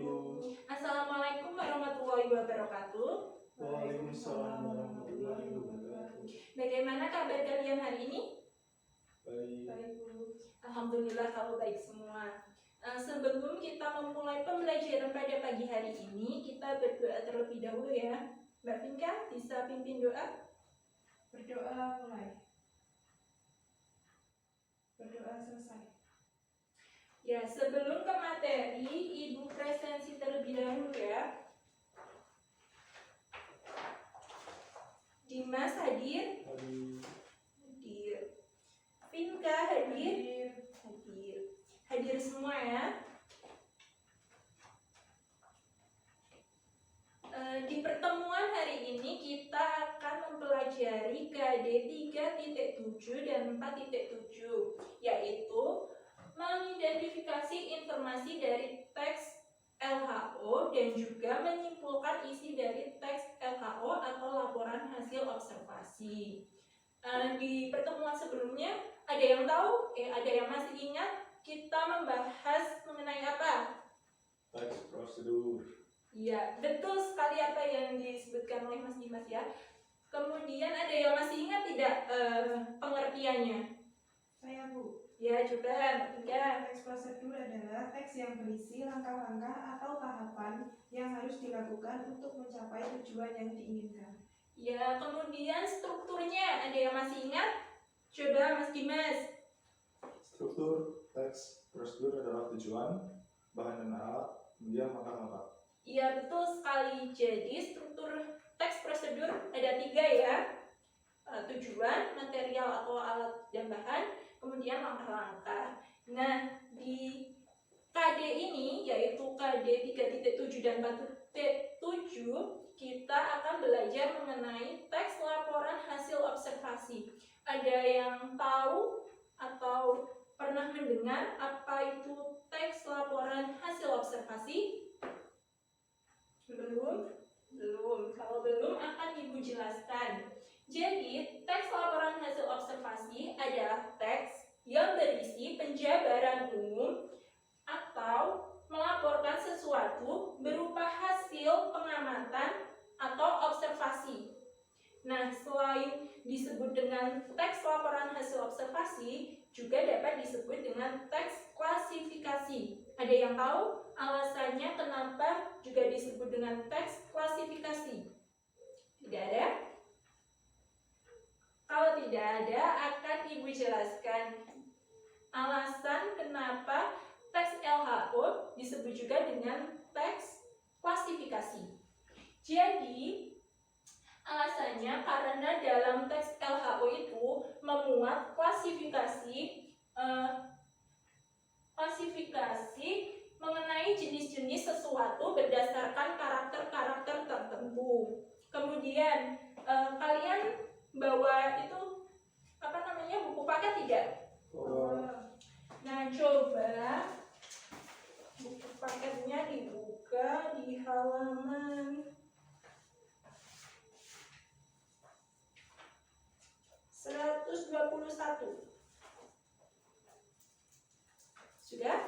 Ibu. Assalamualaikum warahmatullahi wabarakatuh. Waalaikumsalam warahmatullahi wabarakatuh. Bagaimana kabar kalian hari ini? Baik. Baik, Bu. Alhamdulillah kalau baik semua. Sebelum kita memulai pembelajaran pada pagi hari ini, kita berdoa terlebih dahulu ya. Mbak Vinka, bisa pimpin doa? Berdoa mulai. Berdoa selesai. Ya, sebelum ke materi, Ibu presensi terlebih dahulu ya. Dimas hadir? Hadir. Vinka hadir? Hadir. Hadir semua ya. Di pertemuan hari ini kita akan mempelajari KD 3.7 dan 4.7, yaitu mengidentifikasi informasi dari teks LHO dan juga menyimpulkan isi dari teks LHO atau laporan hasil observasi. Di pertemuan sebelumnya ada yang tahu? Ada yang masih ingat kita membahas mengenai apa? Teks prosedur. Iya, betul sekali apa yang disebutkan oleh Mas Dimas ya. Kemudian ada yang masih ingat tidak pengertiannya? Saya, Bu. Ya, coba ya. Teks prosedur adalah teks yang berisi langkah-langkah atau tahapan yang harus dilakukan untuk mencapai tujuan yang diinginkan. Ya, kemudian strukturnya ada yang masih ingat? Coba Mas Dimas. Struktur teks prosedur adalah tujuan, bahan dan alat, kemudian langkah-langkah. Iya, betul sekali. Jadi struktur teks prosedur ada 3 ya. Tujuan, material atau alat dan bahan, kemudian langkah-langkah. Nah, di KD ini, yaitu KD 3.7 dan 4.7, kita akan belajar mengenai teks laporan hasil observasi. Ada yang tahu atau pernah mendengar apa itu teks laporan hasil observasi? Belum? Belum. Kalau belum akan Ibu jelaskan. Jadi, teks laporan hasil observasi adalah teks yang berisi penjabaran umum atau melaporkan sesuatu berupa hasil pengamatan atau observasi. Nah, selain disebut dengan teks laporan hasil observasi, juga dapat disebut dengan teks klasifikasi. Ada yang tahu alasannya kenapa juga disebut dengan teks klasifikasi? Tidak ada? Kalau tidak ada, akan Ibu jelaskan alasan kenapa teks LHO disebut juga dengan teks klasifikasi. Jadi, alasannya karena dalam teks LHO itu memuat klasifikasi mengenai jenis-jenis sesuatu berdasarkan karakter-karakter tertentu. Kemudian kalian bawa itu buku paket tidak? Nah, coba buku paketnya dibuka di halaman 121. Sudah?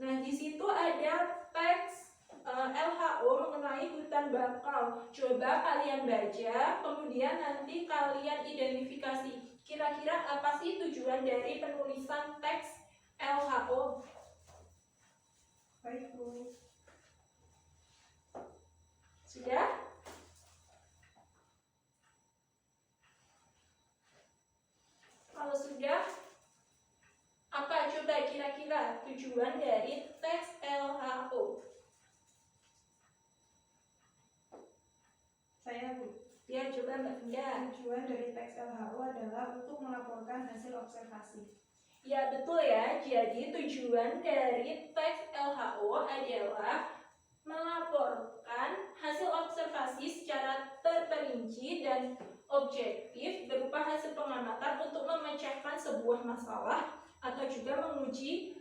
Nah, di situ ada teks LHO mengenai hutan bakau. Coba kalian baca, kemudian nanti kalian identifikasi kira-kira apa sih tujuan dari penulisan teks LHO. Baik, Bu. Sudah? Kalau sudah, apa coba kira-kira tujuan dari teks LHO? Saya, Bu. Ya, coba Mbak Vinda. Tujuan dari teks LHO adalah untuk melaporkan hasil observasi. Ya, betul ya. Jadi tujuan dari teks LHO adalah melaporkan hasil observasi secara terperinci dan objektif berupa hasil pengamatan untuk memecahkan sebuah masalah atau juga menguji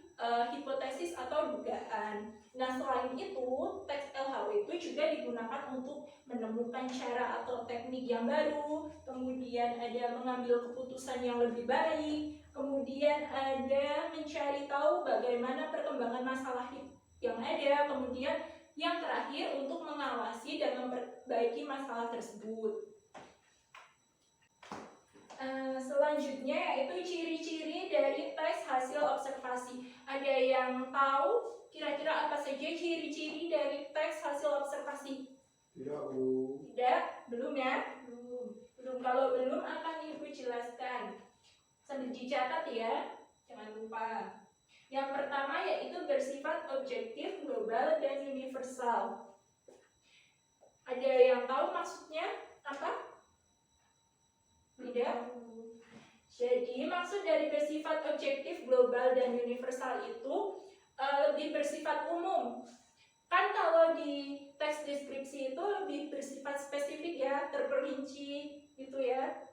hipotesis atau dugaan. Nah, selain itu, teks LHO itu juga digunakan untuk menemukan cara atau teknik yang baru, kemudian ada mengambil keputusan yang lebih baik, kemudian ada mencari tahu bagaimana perkembangan masalah yang ada. Kemudian yang terakhir untuk mengawasi dan memperbaiki masalah tersebut. Selanjutnya yaitu ciri-ciri dari teks hasil observasi. Ada yang tahu kira-kira apa saja ciri-ciri dari teks hasil observasi? Tidak, Bu. Tidak? Belum ya? Belum. Kalau belum akan Ibu jelaskan. Sambil dicatat ya, jangan lupa. Yang pertama yaitu bersifat objektif, global, dan universal. Ada yang tahu maksudnya apa? Tidak? Jadi maksud dari bersifat objektif, global, dan universal itu lebih bersifat umum. Kan kalau di teks deskripsi itu lebih bersifat spesifik ya, terperinci gitu ya.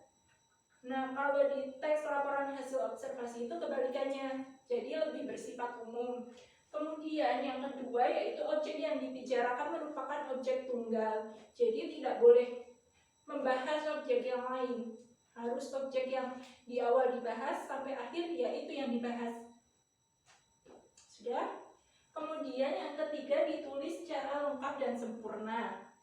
Nah kalau di teks laporan hasil observasi itu kebalikannya, jadi lebih bersifat umum. Kemudian yang kedua yaitu objek yang dibicarakan merupakan objek tunggal, jadi tidak boleh membahas objek yang lain. Harus objek yang di awal dibahas sampai akhir ya itu yang dibahas. Sudah? Kemudian yang ketiga ditulis secara lengkap dan sempurna.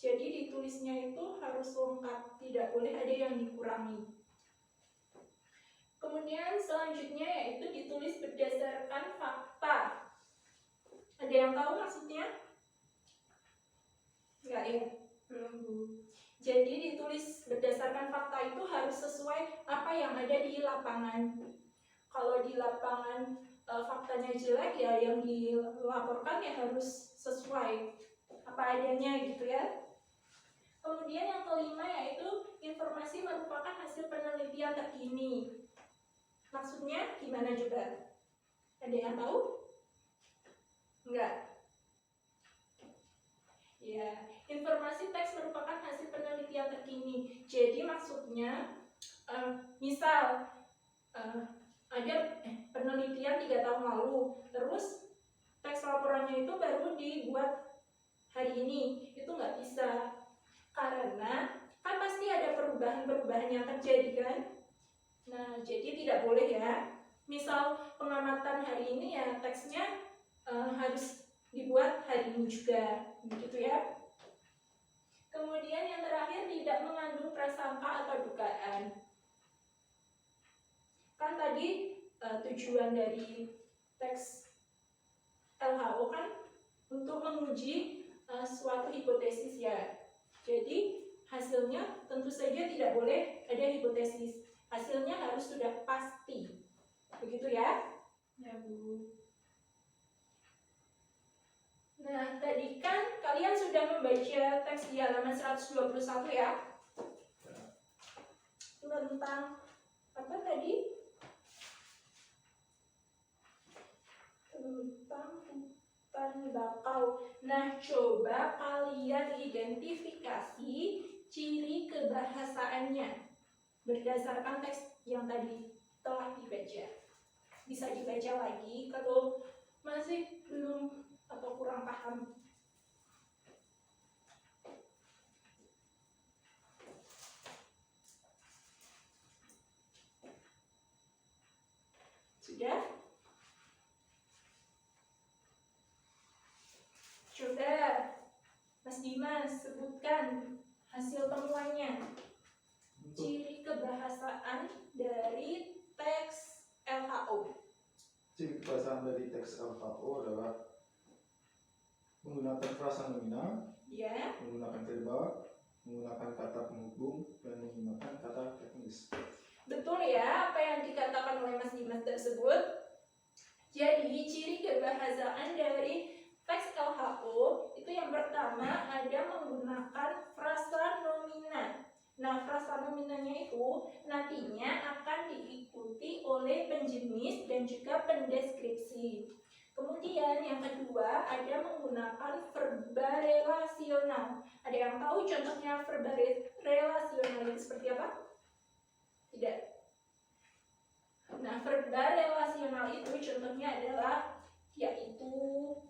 Jadi ditulisnya itu harus lengkap, tidak boleh ada yang dikurangi. Kemudian selanjutnya yaitu ditulis berdasarkan fakta. Ada yang tahu maksudnya? Enggak ya? Belum. Jadi ditulis berdasarkan fakta itu harus sesuai apa yang ada di lapangan. Kalau di lapangan faktanya jelek ya yang dilaporkan ya harus sesuai apa adanya gitu ya. Kemudian yang kelima yaitu informasi merupakan hasil penelitian terkini. Maksudnya gimana juga? Ada yang tahu? Enggak. Ya, informasi teks merupakan hasil penelitian terkini. Jadi maksudnya, misal ada penelitian 3 tahun lalu, terus teks laporannya itu baru dibuat hari ini, itu nggak bisa. Karena kan pasti ada perubahan-perubahan yang terjadi kan. Nah, jadi tidak boleh ya. Misal pengamatan hari ini ya teksnya harus dibuat hari ini juga, begitu ya. Kemudian yang terakhir tidak mengandung prasangka atau dugaan. Kan tadi tujuan dari teks LHO kan untuk menguji suatu hipotesis ya. Jadi hasilnya tentu saja tidak boleh ada hipotesis. Hasilnya harus sudah pasti. Begitu ya? Ya, Bu. Nah, tadi kan kalian sudah membaca teks di halaman 121 ya? Tentang apa tadi? Tentang hutan bakau. Nah, coba kalian identifikasi ciri kebahasaannya berdasarkan teks yang tadi telah dibaca. Bisa dibaca lagi kalau masih belum atau kurang paham. Sudah? Coba Mas Dimas sebutkan hasil temuannya. Ciri kebahasaan dari teks LHO. Ciri kebahasaan dari teks LHO adalah menggunakan frasa nominal, Ya. menggunakan verba, menggunakan kata penghubung, dan menggunakan kata teknis. Betul ya apa yang dikatakan oleh Mas Dimas tersebut. Jadi ciri kebahasaan dari teks LHO itu yang pertama ada menggunakan frasa nomina. Nah, frasa nominanya itu nantinya akan diikuti oleh penjenis dan juga pendeskripsi. Kemudian yang kedua ada menggunakan verba relasional. Ada yang tahu contohnya verba relasional itu seperti apa? Tidak. Nah, verba relasional itu contohnya adalah yaitu,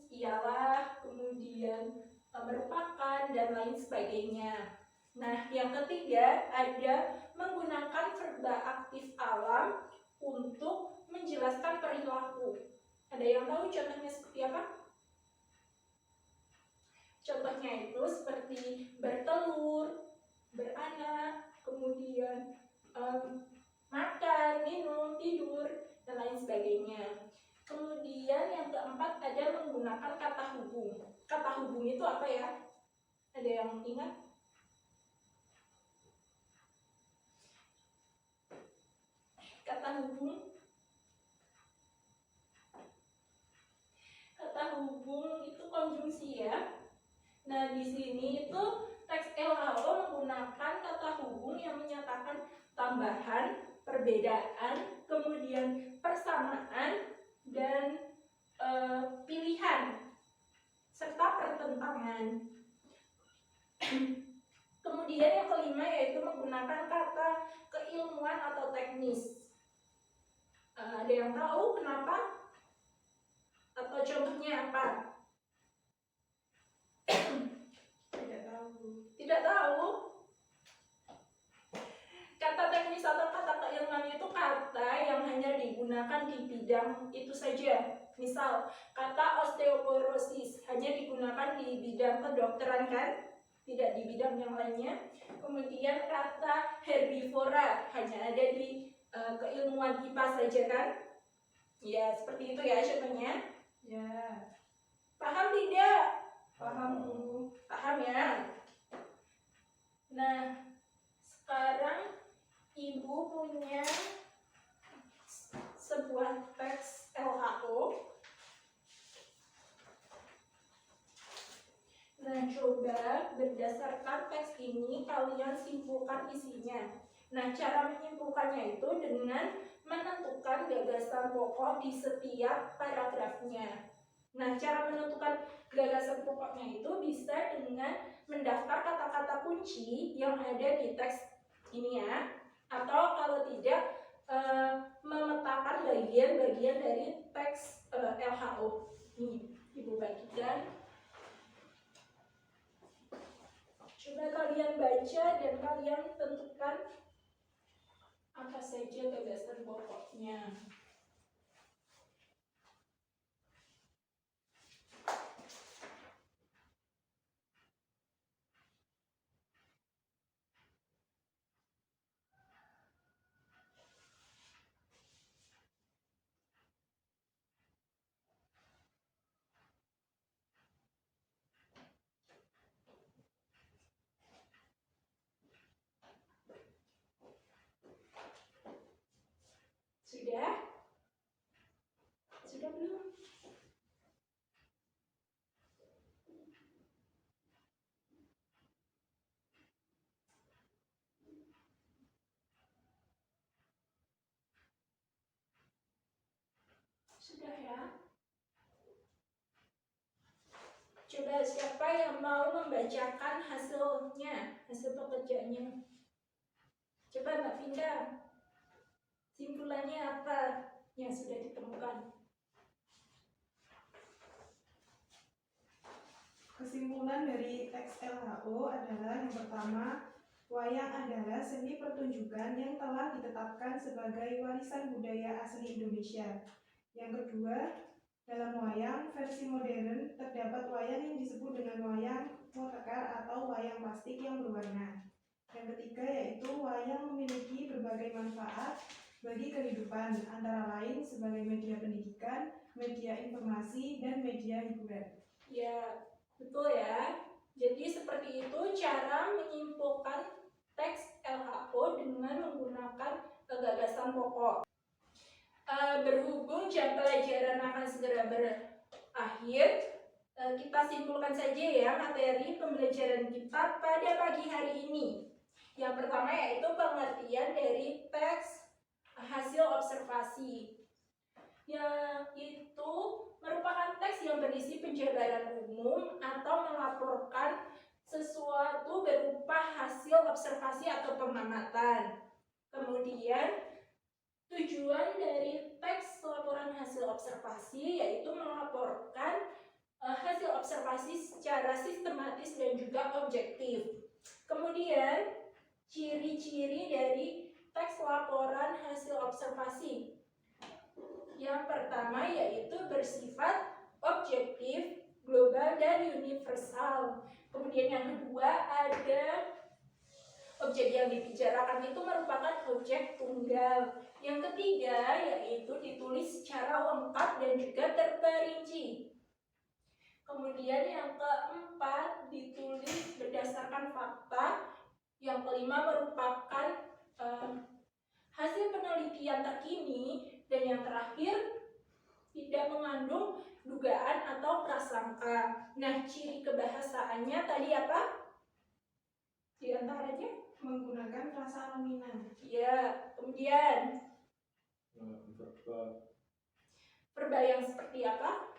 ialah, kemudian merupakan, dan lain sebagainya. Nah, yang ketiga ada menggunakan verba aktif alam untuk menjelaskan laku. Ada yang tahu contohnya seperti apa? Contohnya itu seperti bertelur, beranak, kemudian makan, minum, tidur, dan lain sebagainya. Kemudian yang keempat ada menggunakan kata hubung. Kata hubung itu apa ya? Ada yang ingat? Kata hubung. Kata hubung itu konjungsi ya. Nah, di sini itu teks LHO menggunakan kata hubung yang menyatakan tambahan, perbedaan, kemudian persamaan, dan pilihan, serta pertentangan. Kemudian yang kelima yaitu menggunakan kata keilmuan atau teknis. Ada yang tahu kenapa? Atau contohnya apa? Tidak tahu. Tidak tahu? Kata teknis atau kata keilmuan itu kata yang hanya digunakan di bidang itu saja. Misal, kata osteoporosis hanya digunakan di bidang kedokteran kan? Tidak di bidang yang lainnya. Kemudian kata herbivora hanya ada di keilmuan IPA saja kan? Ya, seperti itu ya contohnya. Ya, Paham tidak? paham Bu. Paham ya? Nah, sekarang Ibu punya sebuah teks LHO. Nah, coba berdasarkan teks ini kalian simpulkan isinya. Nah, cara menyimpulkannya itu dengan menentukan gagasan pokok di setiap paragrafnya. Nah, cara menentukan gagasan pokoknya itu bisa dengan mendaftar kata-kata kunci yang ada di teks ini ya. Atau kalau tidak, memetakan bagian-bagian dari teks LHO. Nih, Ibu bagikan. Coba kalian baca dan kalian tentukan apa saja gagasan pokoknya. Sudah? Sudah belum? Sudah ya? Coba siapa yang mau membacakan hasilnya, hasil pekerjaannya? Coba Mbak Vinda, simpulannya apa yang sudah ditemukan? Kesimpulan dari teks LHO adalah yang pertama, wayang adalah seni pertunjukan yang telah ditetapkan sebagai warisan budaya asli Indonesia. Yang kedua, dalam wayang versi modern terdapat wayang yang disebut dengan wayang motekar atau wayang plastik yang berwarna. Yang ketiga yaitu wayang memiliki berbagai manfaat bagi kehidupan, antara lain sebagai media pendidikan, media informasi, dan media hiburan. Ya, betul ya. Jadi seperti itu cara menyimpulkan teks LHO dengan menggunakan gagasan pokok. Berhubung jam pelajaran akan segera berakhir, kita simpulkan saja ya materi pembelajaran kita pada pagi hari ini. Yang pertama yaitu pengertian dari teks hasil observasi, yaitu merupakan teks yang berisi penjabaran umum atau melaporkan sesuatu berupa hasil observasi atau pengamatan. Kemudian tujuan dari teks laporan hasil observasi yaitu melaporkan hasil observasi secara sistematis dan juga objektif. Kemudian ciri-ciri dari teks laporan hasil observasi. Yang Yang pertama yaitu bersifat objektif, global, dan universal. Kemudian yang kedua ada objek yang dibicarakan itu merupakan objek tunggal. Yang ketiga yaitu ditulis secara lengkap dan juga terperinci. Kemudian yang keempat ditulis berdasarkan fakta. Yang kelima merupakan hasil penelitian terkini. Dan yang terakhir tidak mengandung dugaan atau prasangka. Nah, ciri kebahasaannya tadi apa? Di antaranya? Menggunakan frasa nominan. Ya, kemudian verba yang seperti apa?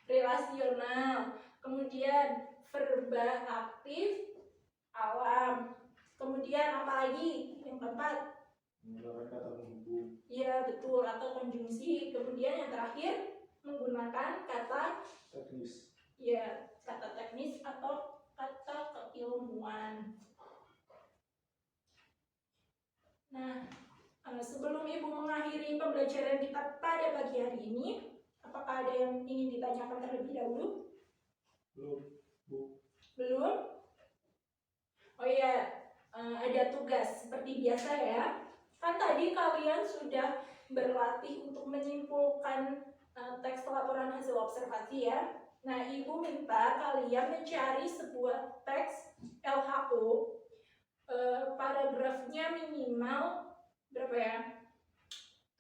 Relasional. Kemudian verba aktif, alam. Kemudian apa lagi? Yang keempat? Menggunakan kata menghubung. Iya, betul, atau konjungsi. Kemudian yang terakhir menggunakan kata Teknis. ya, kata teknis atau kata keilmuan. Nah, sebelum Ibu mengakhiri pembelajaran kita pada pagi hari ini, apakah ada yang ingin ditanyakan terlebih dahulu? Belum, Bu. Belum? Oh iya, ada tugas seperti biasa ya. Kan tadi kalian sudah berlatih untuk menyimpulkan teks laporan hasil observasi ya. Nah, Ibu minta kalian mencari sebuah teks LHO, paragrafnya minimal berapa ya?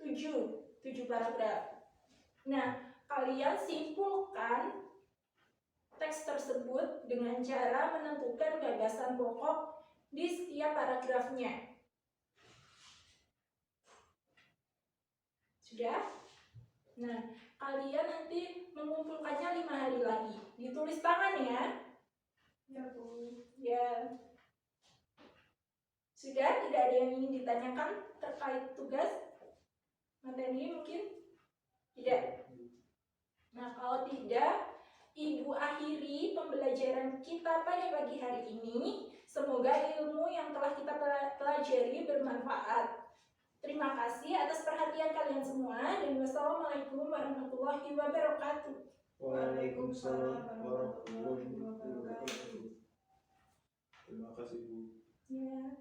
7 paragraf. Nah, kalian simpulkan teks tersebut dengan cara menentukan gagasan pokok di setiap paragrafnya. Sudah? Nah, kalian nanti mengumpulkannya 5 hari lagi. Ditulis tangan ya. Ya, Bu. Ya. Sudah? Tidak ada yang ingin ditanyakan terkait tugas materi mungkin? Tidak? Nah, kalau tidak, Ibu akhiri pembelajaran kita pada pagi hari ini. Semoga ilmu yang telah kita pelajari bermanfaat. Terima kasih atas perhatian kalian semua dan wassalamualaikum warahmatullahi wabarakatuh. Waalaikumsalam warahmatullahi wabarakatuh. Terima kasih, Bu. Ya.